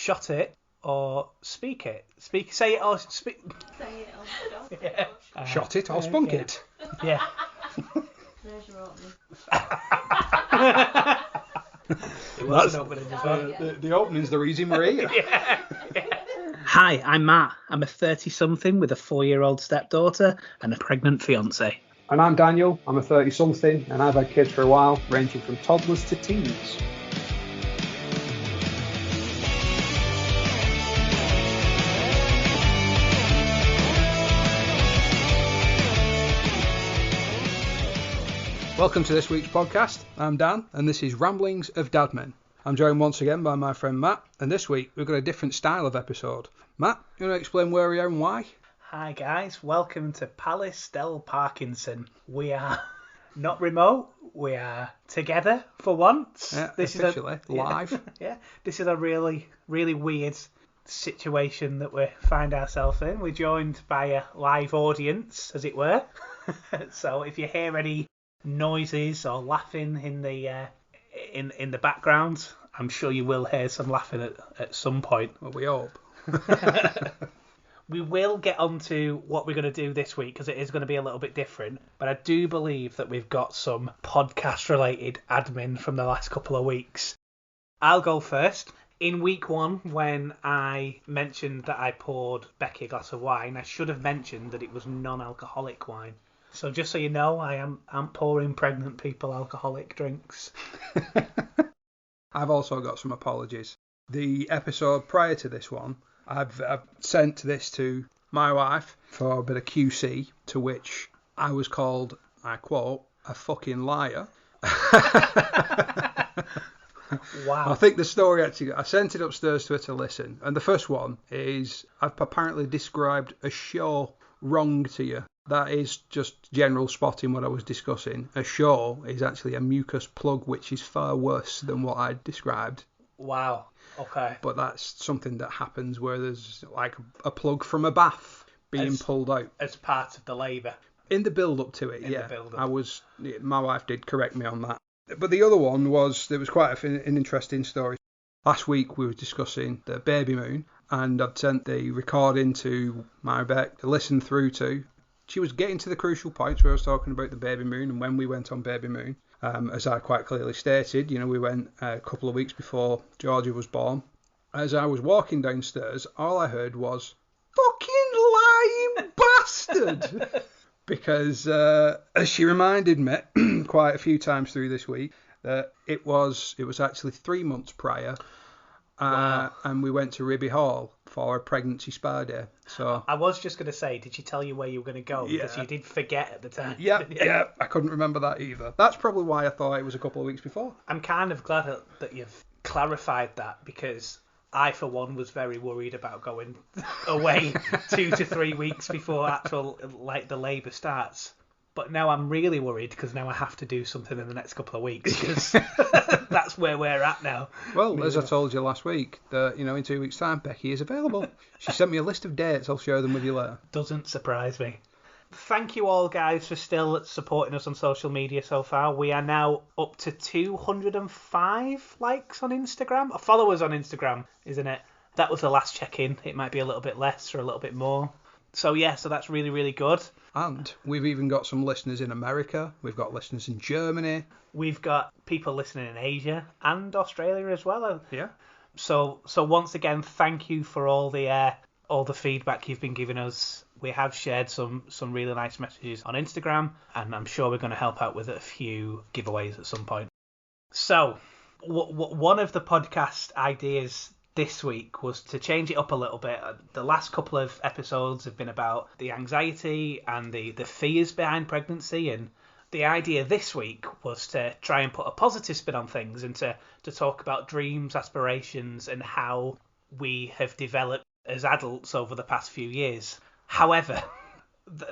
shot it or speak it. Say it or speak. Say it or shot it. Yeah. Shot it or spunk yeah. it. Yeah. There's your opening. It was an opening as well. The opening's the reason we're here. Yeah. Hi, I'm Matt. I'm a 30-something with a 4-year-old stepdaughter and a pregnant fiance. And I'm Daniel. I'm a 30-something, and I've had kids for a while, ranging from toddlers to teens. Welcome to this week's podcast. I'm Dan, and this is Ramblings of Dadmen. I'm joined once again by my friend Matt, and this week we've got a different style of episode. Matt, you want to explain where we are and why? Hi guys, welcome to Palace del Parkinson. We are not remote, we are together for once. Yeah, this officially, is live. Yeah, this is a really, really weird situation that we find ourselves in. We're joined by a live audience, as it were. So if you hear any noises or laughing in the background, I'm sure you will hear some laughing at some point. Well, we hope. We will get on to what we're going to do this week because it is going to be a little bit different, but I do believe that we've got some podcast related admin from the last couple of weeks. I'll go first. In week 1, when I mentioned that I poured Becky a glass of wine, I should have mentioned that it was non-alcoholic wine. So just so you know, I'm pouring pregnant people alcoholic drinks. I've also got some apologies. The episode prior to this one, I've sent this to my wife for a bit of QC, to which I was called, I quote, a fucking liar. Wow. I think the story actually, I sent it upstairs to her to listen. And the first one is, I've apparently described a show wrong to you. That is just general spotting what I was discussing. A show is actually a mucus plug, which is far worse than what I described. Wow. Okay. But that's something that happens where there's like a plug from a bath being pulled out. As part of the labour. In the build-up to it, The build-up. My wife did correct me on that. But the other one there was quite an interesting story. Last week we were discussing the baby moon, and I'd sent the recording to my Beck to listen through to. She was getting to the crucial points where I was talking about the baby moon and when we went on baby moon. As I quite clearly stated, we went a couple of weeks before Georgia was born. As I was walking downstairs, all I heard was, "Fucking lying bastard!" Because, as she reminded me quite a few times through this week, that it was actually 3 months prior. Wow. And we went to Ribby Hall for a pregnancy spa day. So I was just going to say, did she tell you where you were going to go? Because you did forget at the time. Yeah, I couldn't remember that either. That's probably why I thought it was a couple of weeks before. I'm kind of glad that you've clarified that, because I, for one, was very worried about going away 2 to 3 weeks before actual, the labour starts. But now I'm really worried because now I have to do something in the next couple of weeks, because that's where we're at now. Well, as I told you last week, that in 2 weeks' time, Becky is available. She sent me a list of dates. I'll share them with you later. Doesn't surprise me. Thank you all, guys, for still supporting us on social media so far. We are now up to 205 likes on Instagram. Or followers on Instagram, isn't it? That was the last check-in. It might be a little bit less or a little bit more. So that's really, really good. And we've even got some listeners in America. We've got listeners in Germany. We've got people listening in Asia and Australia as well. Yeah. So once again, thank you for all the feedback you've been giving us. We have shared some really nice messages on Instagram, and I'm sure we're going to help out with a few giveaways at some point. So one of the podcast ideas this week was to change it up a little bit. The last couple of episodes have been about the anxiety and the fears behind pregnancy, and the idea this week was to try and put a positive spin on things and to talk about dreams, aspirations, and how we have developed as adults over the past few years. However,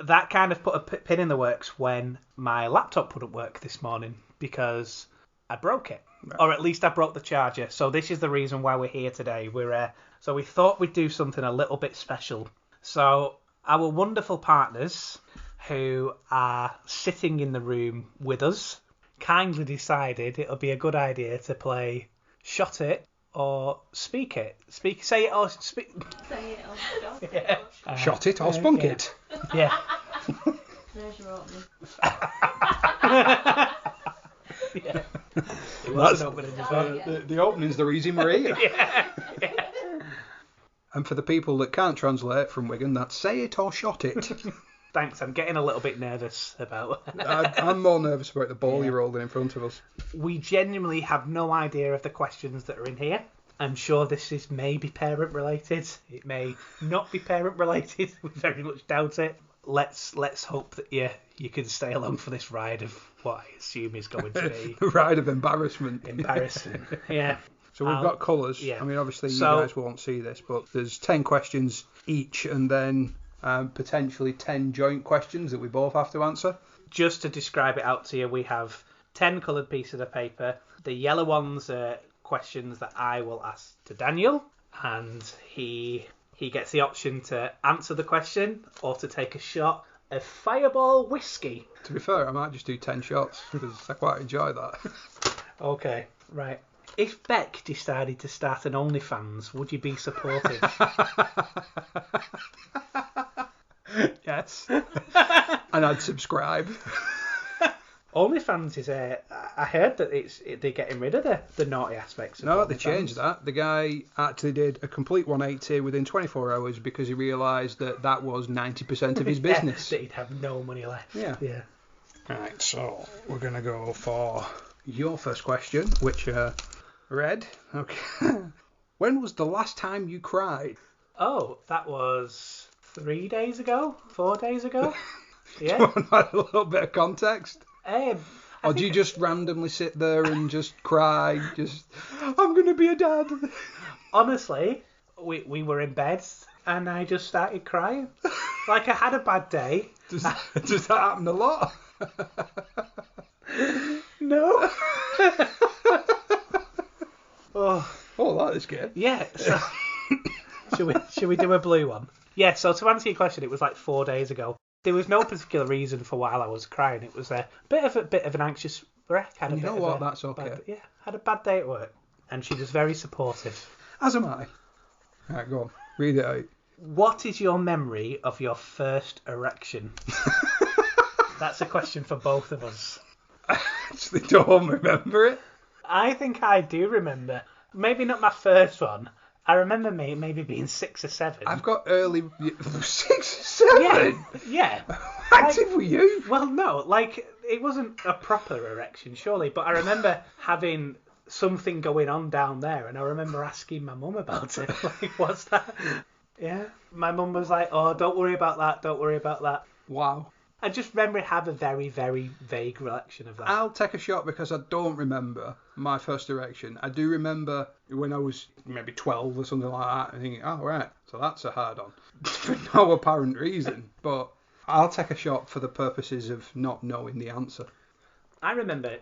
that kind of put a pin in the works when my laptop wouldn't work this morning because I broke it. Right. Or at least I broke the charger. So this is the reason why we're here today. So we thought we'd do something a little bit special. So our wonderful partners, who are sitting in the room with us, kindly decided it would be a good idea to play Shot It or speak it? Say it or speak. Say it or stop Yeah. it. Shot it or spunk yeah. it. Yeah. There's your opening. Yeah. It That's- wasn't opening as well. The opening's the Easy Maria. Yeah. And for the people that can't translate from Wigan, that's say it or shot it. Thanks. I'm getting a little bit nervous about. I'm more nervous about the ball Yeah. you're holding in front of us. We genuinely have no idea of the questions that are in here. I'm sure this is maybe parent related. It may not be parent related. We very much doubt it. Let's hope that you can stay along for this ride of what I assume is going to be Ride of embarrassment. embarrassing. Yeah. So we've got colours. yeah. I mean, obviously you So- guys won't see this, but there's 10 questions each, and then potentially 10 joint questions that we both have to answer. Just to describe it out to you, we have 10 coloured pieces of paper. The yellow ones are questions that I will ask to Daniel, and he gets the option to answer the question or to take a shot of Fireball whiskey. To be fair, I might just do 10 shots because I quite enjoy that. Okay, right. If Beck decided to start an OnlyFans, would you be supportive? Yes. And I'd subscribe. OnlyFans is I heard that they're getting rid of the naughty aspects of No, they OnlyFans. changed that. The guy actually did a complete 180 within 24 hours because he realised that was 90% of his business. Yeah, that he'd have no money left. Yeah. Yeah. Right, so we're going to go for your first question, which read, okay. When was the last time you cried? Oh, that was 3 days ago? 4 days ago? Do you Yeah. want to add a little bit of context? I Or do you think- just randomly sit there and just cry? Just, I'm going to be a dad. Honestly, we were in bed and I just started crying. Like I had a bad day. Does that happen a lot? No. Oh, Oh, that is good. yeah. So, should we do a blue one? Yeah. So to answer your question, it was like 4 days ago. There was no particular reason for why I was crying. It was a bit of an anxious wreck. Had a You bit know of what? a That's okay. bad- had a bad day at work, and she was very supportive. As am I. Right, go on. Read it out. What is your memory of your first erection? That's a question for both of us. I actually don't remember it. I think I do remember. Maybe not my first one. I remember maybe being 6 or 7. I've got early 6 or 7. Yeah, yeah. How active were you? Well, no, like it wasn't a proper erection, surely, but I remember having something going on down there, and I remember asking my mum about it. Like, what's that? Yeah. My mum was like, "Oh, don't worry about that. Don't worry about that." Wow. I just remember have a very, very vague recollection of that. I'll take a shot because I don't remember my first erection. I do remember when I was maybe 12 or something like that, and thinking, oh, right, so that's a hard on. For no apparent reason. But I'll take a shot for the purposes of not knowing the answer. I remember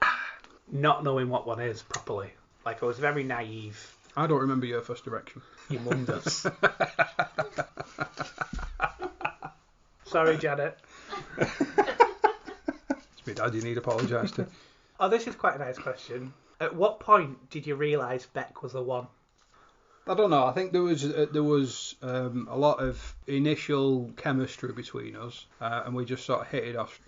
not knowing what one is properly. Like, I was very naive. I don't remember your first erection. Your mum does. Sorry, Janet. It's my dad you need to apologise to. Oh, this is quite a nice question. At what point did you realise Beck was the one? I don't know. I think there was a lot of initial chemistry between us, and we just sort of hit it off.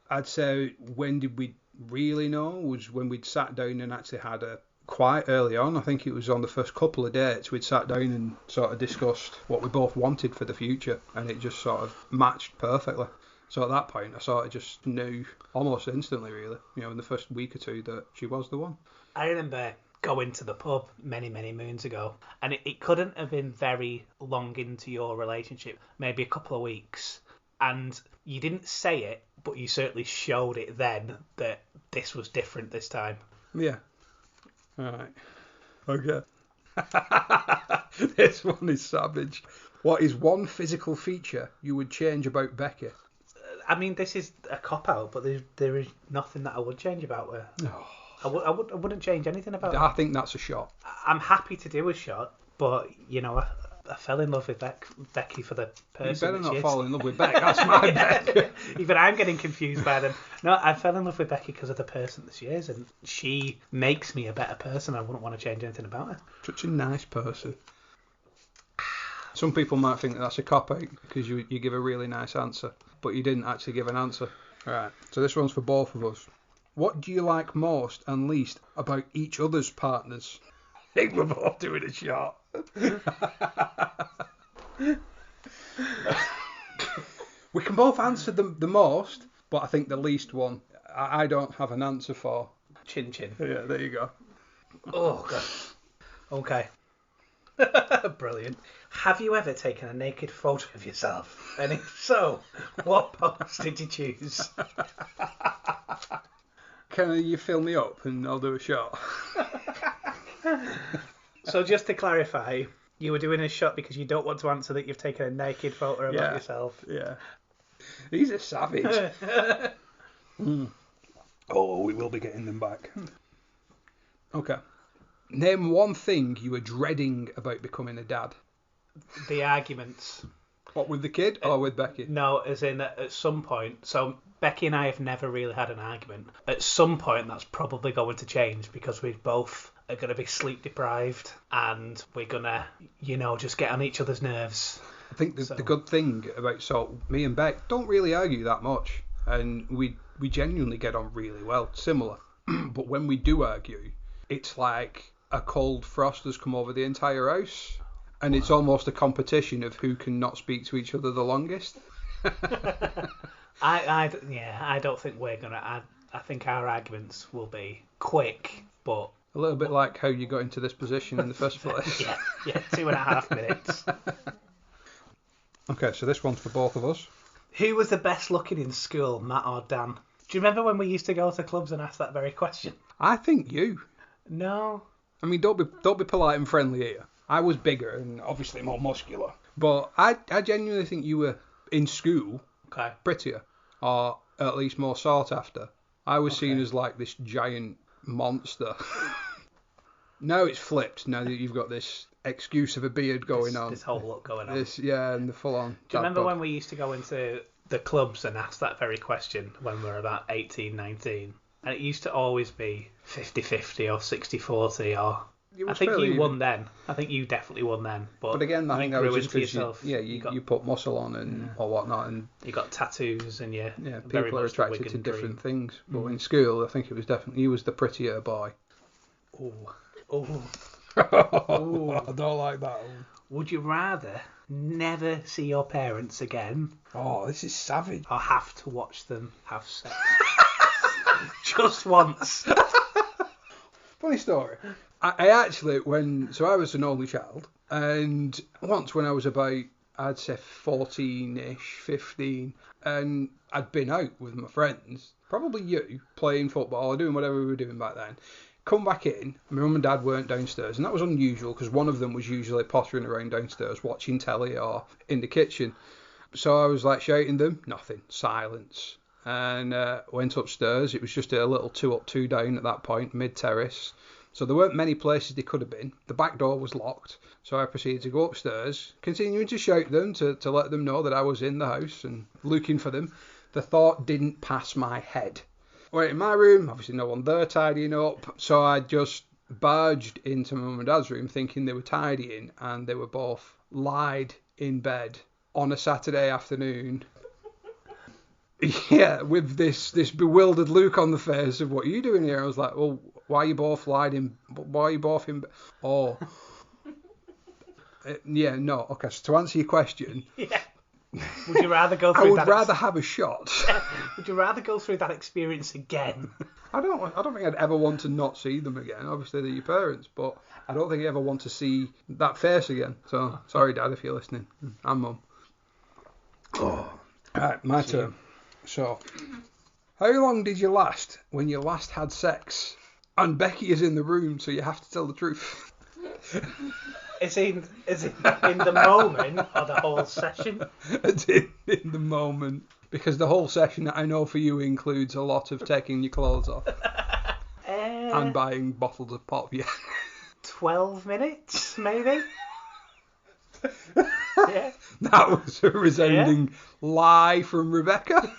I'd say when did we really know was when we'd sat down and actually had a quite early on. I think it was on the first couple of dates we'd sat down and sort of discussed what we both wanted for the future, and it just sort of matched perfectly. So at that point, I sort of just knew almost instantly, really, in the first week or two, that she was the one. I remember going to the pub many, many moons ago, and it couldn't have been very long into your relationship, maybe a couple of weeks, and you didn't say it, but you certainly showed it then that this was different this time. Yeah. All right. Okay. This one is savage. What is one physical feature you would change about Becky? I mean, this is a cop-out, but there is nothing that I would change about her. Oh, I wouldn't change anything about her. I think that's a shot. I'm happy to do a shot, but, I fell in love with Becky for the person. You better that not she is. fall in love with Beck. That's my Beck. Even I'm getting confused by them. No, I fell in love with Becky because of the person that she is, and she makes me a better person. I wouldn't want to change anything about her. Such a nice person. Some people might think that that's a cop-out because you give a really nice answer, but you didn't actually give an answer. Right, so this one's for both of us. What do you like most and least about each other's partners? I think we're both doing a shot. We can both answer the most, but I think the least one I don't have an answer for. Chin chin. Yeah, there you go. Oh, God. Okay. Brilliant. Have you ever taken a naked photo of yourself? And if so, what pose did you choose? Can you fill me up and I'll do a shot? So just to clarify, you were doing a shot because you don't want to answer that you've taken a naked photo about yourself. Yeah. He's a savage. Oh, we will be getting them back. Okay. Name one thing you were dreading about becoming a dad. The arguments. What, with the kid or with Becky? No, as in at some point. So Becky and I have never really had an argument. At some point, that's probably going to change because we both are going to be sleep deprived and we're going to, just get on each other's nerves. I think the good thing about me and Beck don't really argue that much, and we genuinely get on really well, similar. But when we do argue, it's like a cold frost has come over the entire house, and it's almost a competition of who can not speak to each other the longest. I don't think we're gonna. I think our arguments will be quick, but a little bit like how you got into this position in the first place. yeah, 2.5 minutes. Okay, so this one's for both of us. Who was the best looking in school, Matt or Dan? Do you remember when we used to go to clubs and ask that very question? I think you. No. I mean, don't be polite and friendly here. I was bigger and obviously more muscular, but I genuinely think you were in school prettier, or at least more sought after. I was seen as like this giant monster. Now it's flipped. Now that you've got this excuse of a beard going on, this whole look going on. And the full on. Do you remember when we used to go into the clubs and ask that very question when we were about 18, 19? And it used to always be 50-50 or 60-40 or... I think you won then. I think you definitely won then. But again, I think that was just because you put muscle on and or whatnot, and you got tattoos and people are attracted to different things. But in school, I think it was definitely you was the prettier boy. Oh. I don't like that one. Would you rather never see your parents again? Oh, this is savage. Or have to watch them have sex? Just once. Funny story. I actually, I was an only child, and once when I was about, I'd say 14-ish, 15, and I'd been out with my friends, probably you, playing football or doing whatever we were doing back then. Come back in, my mum and dad weren't downstairs, and that was unusual because one of them was usually pottering around downstairs watching telly or in the kitchen. So I was like shouting them, nothing, silence. And went upstairs. It was just a little 2 up, 2 down at that point, mid-terrace. So there weren't many places they could have been. The back door was locked, so I proceeded to go upstairs, continuing to shout them to let them know that I was in the house and looking for them. The thought didn't pass my head. I went in my room, obviously no one there tidying up, so I just barged into my mum and dad's room thinking they were tidying, and they were both lied in bed on a Saturday afternoon. Yeah, with this bewildered look on the face of what are you doing here? I was like, well, why are you both lying? Why are you both in? Oh, no. Okay, so to answer your question, would you rather go through? I would rather have a shot. Would you rather go through that experience again? I don't think I'd ever want to not see them again. Obviously, they're your parents, but I don't think I ever want to see that face again. So sorry, Dad, if you're listening, and Mum. Oh, all right, my turn. So, how long did you last when you last had sex? And Becky is in the room, so you have to tell the truth. Is it in the moment or the whole session? It's in the moment. Because the whole session, I know for you, includes a lot of taking your clothes off. And buying bottles of pop, 12 minutes, maybe? Yeah. That was a resounding lie from Rebecca.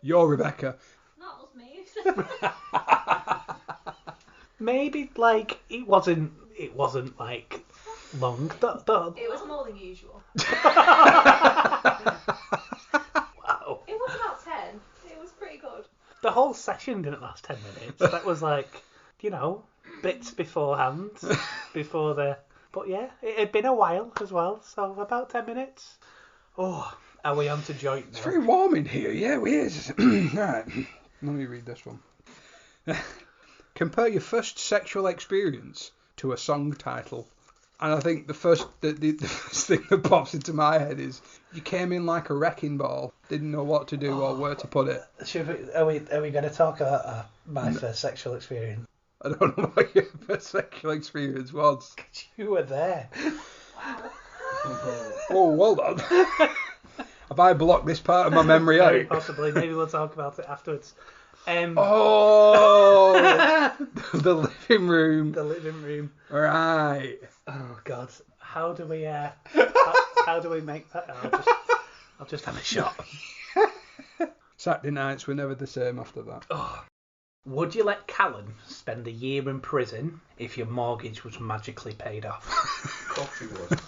You're Rebecca. That was me. Maybe like it wasn't like long. It was more than usual. Wow. It was about 10. It was pretty good. The whole session didn't last 10 minutes. That was like, bits beforehand, before the. But yeah, it had been a while as well, so about 10 minutes. Oh, are we on to joint now? It's very warm in here. Yeah, it is. Right. Let me read this one. Compare your first sexual experience to a song title. And I think the first thing that pops into my head is you came in like a wrecking ball, didn't know what to do or where to put it. Are we going to talk about my first sexual experience? I don't know what your first sexual experience was. You were there. Oh, well done. Have I blocked this part of my memory Very out? possibly. Maybe we'll talk about it afterwards. Oh, the living room. The living room. Right. Oh God. How do we how do we make that? I'll just have a shot. Saturday nights were never the same after that. Oh. Would you let Callum spend a year in prison if your mortgage was magically paid off? Of course he would.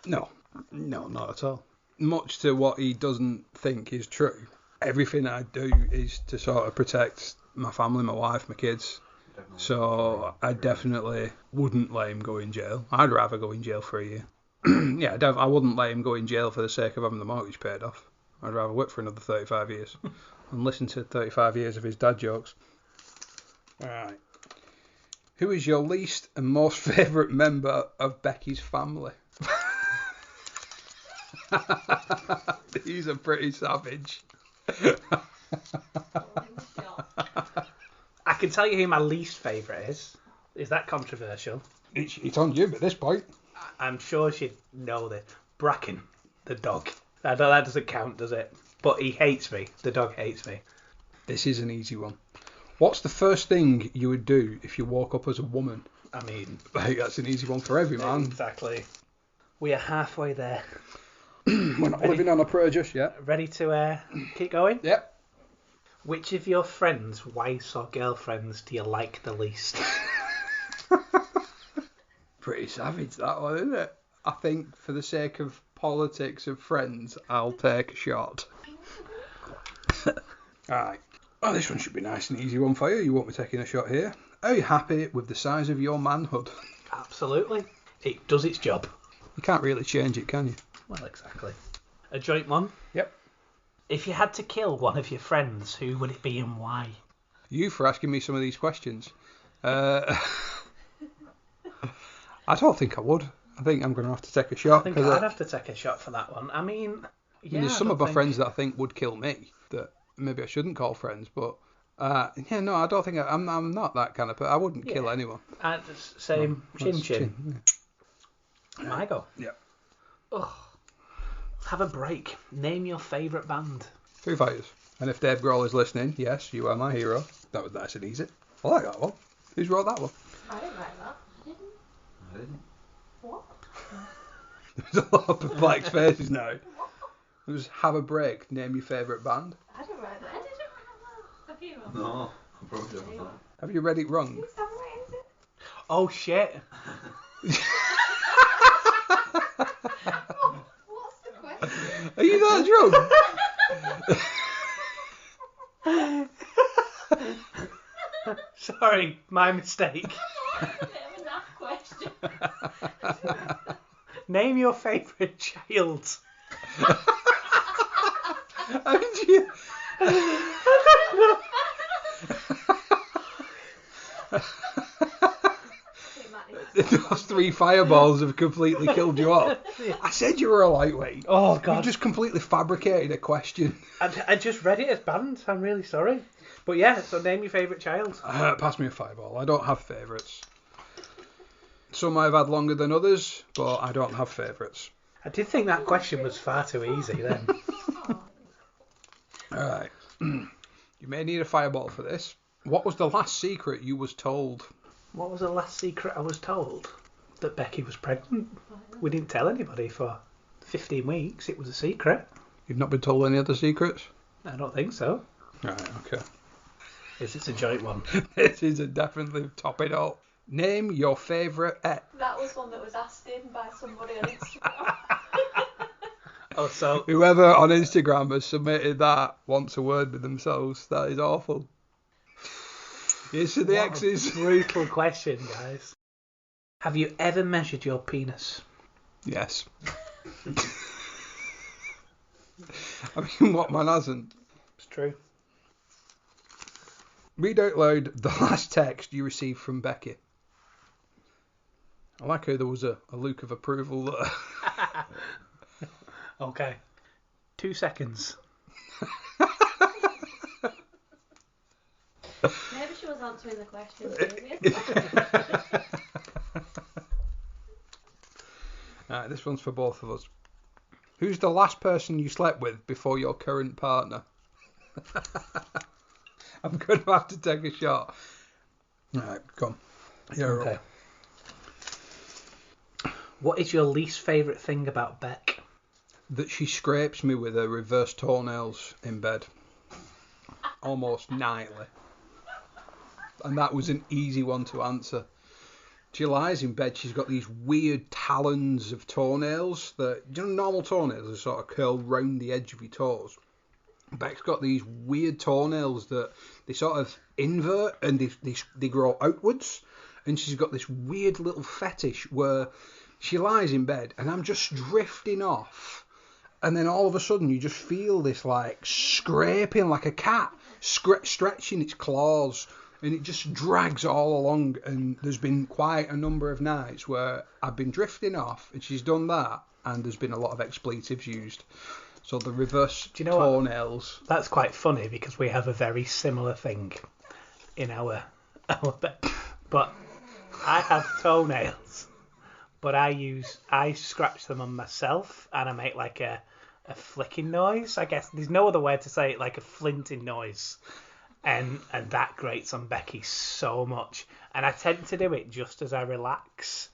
No, not at all. Much to what he doesn't think is true. Everything I do is to sort of protect my family, my wife, my kids. Definitely. So I definitely wouldn't let him go in jail. I'd rather go in jail for a year. Yeah, I wouldn't let him go in jail for the sake of having the mortgage paid off. I'd rather work for another 35 years and listen to 35 years of his dad jokes. Alright. Who is your least and most favourite member of Becky's family? These are pretty savage. I can tell you who my least favourite is. Is that controversial? It's on you at this point. I'm sure she'd know this. Bracken, the dog. That doesn't count, does it? But he hates me. The dog hates me. This is an easy one. What's the first thing you would do if you woke up as a woman? I mean, Like, that's an easy one for every man. exactly. We are halfway there. We're not living on a prayer just yet. Ready to keep going? Yep. Which of your friends, wives or girlfriends, do you like the least? Pretty savage, that one, isn't it? I think for the sake of politics of friends, I'll take a shot. Alright. Oh, this one should be nice and easy one for you. You won't be taking a shot here. Are you happy with the size of your manhood? Absolutely. It does its job. You can't really change it, can you? Well, exactly. A joint one? Yep. If you had to kill one of your friends, who would it be and why? You for asking me some of these questions. I don't think I would. I think I'm going to have to take a shot. I think 'cause I'd have to take a shot for that one. I mean, there's some of my friends that I think would kill me that maybe I shouldn't call friends, but I don't think I'm not that kind of person. I wouldn't kill anyone. Same. That's Chin. I go. Yeah. Ugh. Have a break. Name your favourite band. Foo Fighters. And if Dave Grohl is listening, yes, you are my hero. That was nice and easy. I like that one. Who's wrote that one? I didn't write that. I didn't. What? There's a lot of perplexed faces now. Just have a break. Name your favourite band. I didn't write that. I didn't write that. Have you? No, I probably don't know. Have you read it wrong? Who's that right, is it? Oh shit. What's the question? Are you that drunk? Sorry, my mistake. That's a bit of a naff question. Name your favourite child. How did you... Those 3 fireballs have completely killed you off. I said you were a lightweight. Oh You god. just completely fabricated a question. I just read it as band. I'm really sorry. But yeah, so name your favourite child. Pass me a fireball. I don't have favourites. Some I've had longer than others, but I don't have favourites. I did think that question was far too easy then. Alright. You may need a fireball for this. What was the last secret you was told? What was the last secret I was told? that Becky was pregnant. We didn't tell anybody for 15 weeks. It was a secret. You've not been told any other secrets? I don't think so. Right, okay. Is it a joint one? This is a definitely top it up. Name your favourite et. That was one that was asked in by somebody on Instagram. Oh, so Whoever on Instagram has submitted that wants a word with themselves. That is awful. Here's to the what X's. a brutal question, guys. Have you ever measured your penis? Yes. I mean, what man hasn't? It's true. Read out loud the last text you received from Becky. I like how there was a look of approval there. Okay. 2 seconds. Maybe she was answering the question. Alright, this one's for both of us. Who's the last person you slept with before your current partner? I'm going to have to take a shot. Alright, come. You're Okay. up. What is your least favourite thing about Beck? That she scrapes me with her reverse toenails in bed. Almost nightly. And that was an easy one to answer. She lies in bed, she's got these weird talons of toenails that, normal toenails are sort of curled round the edge of your toes. Beck's got these weird toenails that they sort of invert and they grow outwards. And she's got this weird little fetish where she lies in bed and I'm just drifting off. And then all of a sudden you just feel this like scraping like a cat stretching its claws. And it just drags all along, and there's been quite a number of nights where I've been drifting off, and she's done that, and there's been a lot of expletives used. So the reverse toenails. That's quite funny because we have a very similar thing in our bed. But I have toenails, but I scratch them on myself, and I make like a flicking noise. I guess there's no other way to say it, like a flinting noise. And that grates on Becky so much. And I tend to do it just as I relax.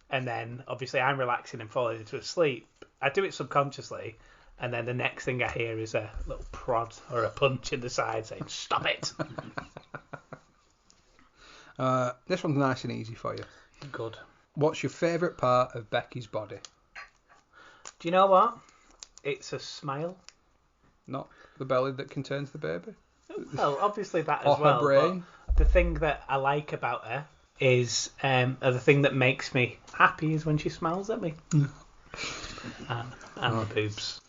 And then, obviously, I'm relaxing and falling into a sleep. I do it subconsciously. And then the next thing I hear is a little prod or a punch in the side saying, "Stop it." This one's nice and easy for you. Good. What's your favourite part of Becky's body? Do you know what? It's a smile. Not the belly that contains the baby? Well, obviously that Or as well. her brain? But the thing that I like about her is, or the thing that makes me happy is when she smiles at me. And the boobs.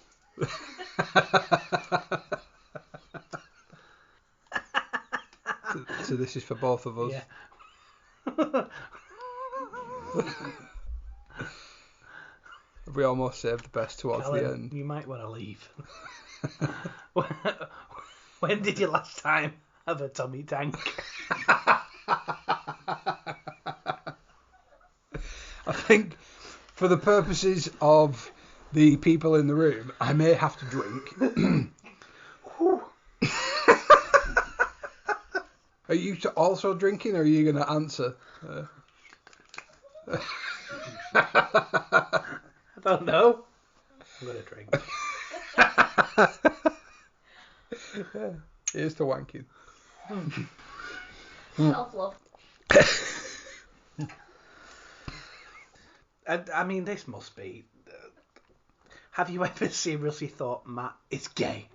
So this is for both of us. Yeah. We almost saved the best towards Callum, the end. you might want to leave. When did you last time have a tummy tank? I think for the purposes of the people in the room, I may have to drink. Are you also drinking, or are you going to answer? I don't know. I'm going to drink. Here's to wanking. Self-love. I mean, this must be... have you ever seriously thought Matt is gay?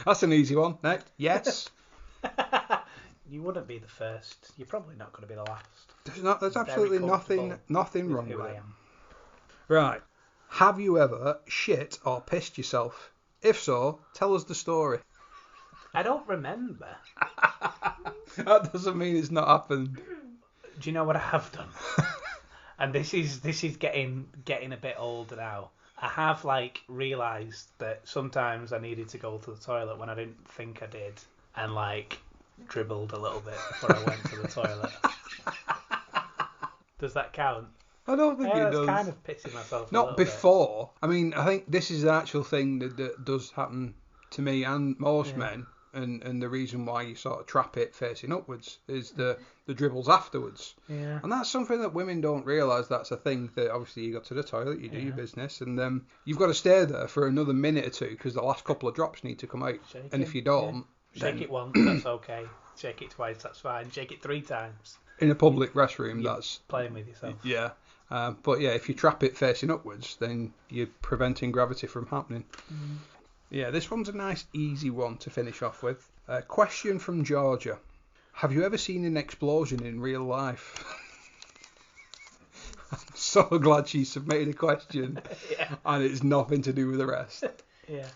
That's an easy one. Next. Yes. You wouldn't be the first. You're probably not going to be the last. There's absolutely Very nothing comfortable wrong who with I it. am. Right. Have you ever shit or pissed yourself? If so, tell us the story. I don't remember. That doesn't mean it's not happened. Do you know what I have done? And this is getting a bit older now. I have realised that sometimes I needed to go to the toilet when I didn't think I did, and dribbled a little bit before I went to the toilet. Does that count? I don't think it That's does. kind of pissing myself. a Not little before. I mean, I think this is an actual thing that does happen to me and most men. And the reason why you sort of trap it facing upwards is the dribbles afterwards. Yeah. And that's something that women don't realise that's a thing. That obviously you go to the toilet, you do your business, and you've got to stay there for another minute or two because the last couple of drops need to come out. Shake And it, if you don't, Shake it once, that's okay. Shake it twice, that's fine. Shake it 3 times. in a public restroom, You're that's playing with yourself. yeah. But yeah, if you trap it facing upwards, then you're preventing gravity from happening. Yeah, this one's a nice, easy one to finish off with. Question from Georgia. Have you ever seen an explosion in real life? I'm so glad she submitted a question, Yeah. and it's nothing to do with the rest. Yeah.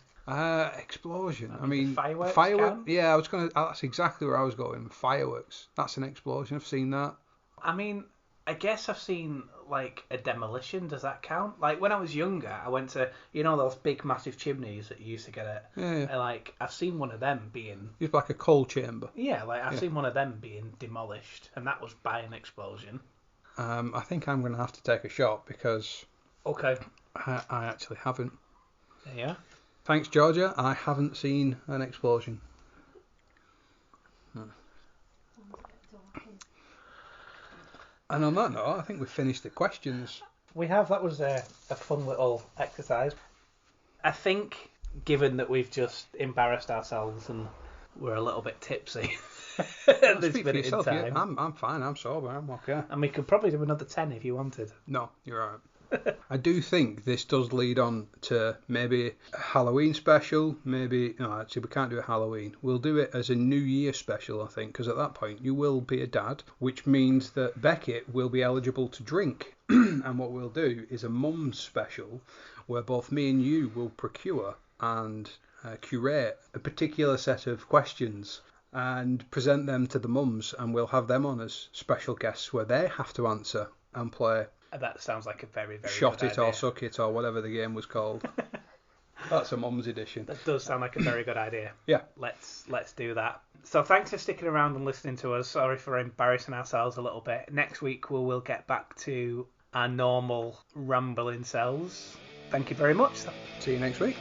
Explosion. I mean, mean, fireworks fireworks. count? Yeah, I was gonna. That's exactly where I was going. Fireworks. That's an explosion. I've seen that. I mean, I guess I've seen like a demolition. Does that count? Like when I was younger, I went to those big massive chimneys that you used to get at. Yeah. And, like I've seen one of them being. It's like a coal chamber. Yeah, like I've seen one of them being demolished, and that was by an explosion. I think I'm gonna have to take a shot because Okay. I actually haven't. Yeah. Thanks, Georgia. I haven't seen an explosion. And on that note, I think we've finished the questions. We have. That was a fun little exercise. I think, given that we've just embarrassed ourselves and we're a little bit tipsy at this Speak for minute in yourself. time, Yeah, I'm fine. I'm sober. I'm okay. and we could probably do another 10 if you wanted. No, you're right. I do think this does lead on to maybe a Halloween special. Maybe no, actually we can't do a Halloween. We'll do it as a New Year special, I think, because at that point you will be a dad, which means that Beckett will be eligible to drink. And what we'll do is a mum's special, where both me and you will procure and curate a particular set of questions and present them to the mums, and we'll have them on as special guests where they have to answer and play That sounds like a very, very Shot good It idea. or Suck It or whatever the game was called. That's a mum's edition. That does sound like a very good idea. Yeah. Let's do that. So thanks for sticking around and listening to us. Sorry for embarrassing ourselves a little bit. Next week we'll get back to our normal rambling selves. Thank you very much. See you next week.